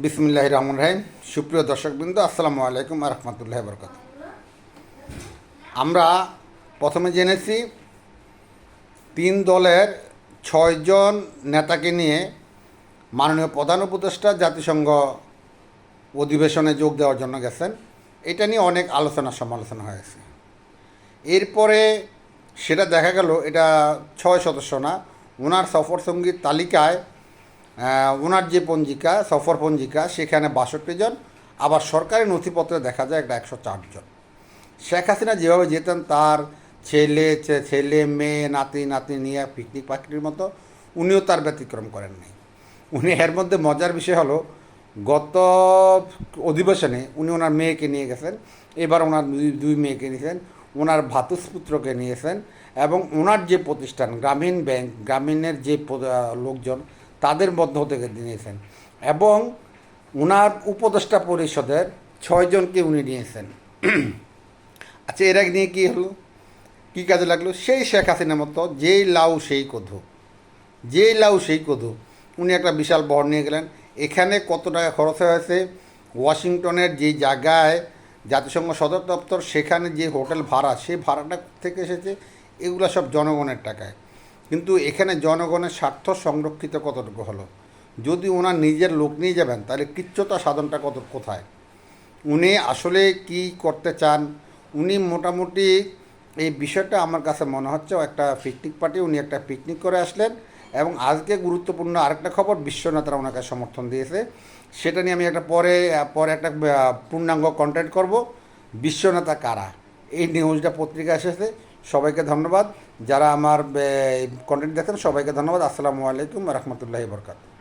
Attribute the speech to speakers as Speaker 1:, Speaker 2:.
Speaker 1: বিসমিল্লাহির রহমানির রহিম। সুপ্রিয় দর্শকবৃন্দ, আসসালামু আলাইকুম ওয়া রাহমাতুল্লাহি ওয়া বারাকাতুহু। আমরা প্রথমে জেনেছি 3 দলের 6 জন নেতাকে নিয়ে মাননীয় প্রধান উপদেষ্টা জাতিসংঘ অধিবেশনে যোগ দেওয়ার জন্য গেছেন। এটা নিয়ে অনেক আলোচনা সমালোচনা হয়েছে। এরপরে সেটা দেখা গেল এটা 6 সদস্য না, ওনার সফরসঙ্গীর তালিকায় ওনার যে পঞ্জিকা, সফর পঞ্জিকা, সেখানে 62 জন, আবার সরকারি নথিপত্রে দেখা যায় একটা 104 জন। শেখ হাসিনা যেভাবে যেতেন তার ছেলে মেয়ে নাতি নাতনি নিয়ে পিকনিক পার্টির মতো, উনিও তার ব্যতিক্রম করেন নাই। উনি এর মধ্যে মজার বিষয় হলো, গত অধিবেশনে উনি ওনার মেয়েকে নিয়ে গেছেন, এবার ওনার দুই মেয়েকে নিয়েছেন, ওনার ভাতুষপুত্রকে নিয়েছেন, এবং ওনার যে প্রতিষ্ঠান গ্রামীণ ব্যাংক, গ্রামীণের যে লোকজন তাদের মধ্য থেকে নিয়েছেন, এবং ওনার উপদেষ্টা পরিষদের 6 জনকে উনি নিয়েছেন। আচ্ছা, এরা নিয়ে কী হলো, কী কাজে লাগলো? সেই শেখ হাসিনার মতো যেই লাউ সেই কধু, যেই লাউ সেই কধু। উনি একটা বিশাল বহর নিয়ে গেলেন। এখানে কত টাকা খরচ হয়েছে, ওয়াশিংটনের যেই জায়গায় জাতিসংঘ সদর দপ্তর, সেখানে যে হোটেল ভাড়া, সেই ভাড়াটা থেকে এসেছে, এগুলো সব জনগণের টাকায়। কিন্তু এখানে জনগণের স্বার্থ সংরক্ষিত কতটুকু হলো? যদি ওনার নিজের লোক নিয়ে যাবেন তাহলে কৃচ্ছতা সাধনটা কোথায়? উনি আসলে কি করতে চান? উনি মোটামুটি এই বিষয়টা আমার কাছে মনে হচ্ছে একটা পিকনিক পার্টি, উনি একটা পিকনিক করে আসলেন। এবং আজকে গুরুত্বপূর্ণ আরেকটা খবর, বিশ্বনেতারা ওনাকে সমর্থন দিয়েছে। সেটা নিয়ে আমি পরে একটা পূর্ণাঙ্গ কন্টেন্ট করব। বিশ্বনেতা কারা, এই নিউজটা পত্রিকা এসেছে। সবাইকে ধন্যবাদ, যারা আমার কন্টেন্ট দেখেন সবাইকে ধন্যবাদ। আসসালামু আলাইকুম ওয়া রাহমাতুল্লাহি ওয়া বারাকাতুহু।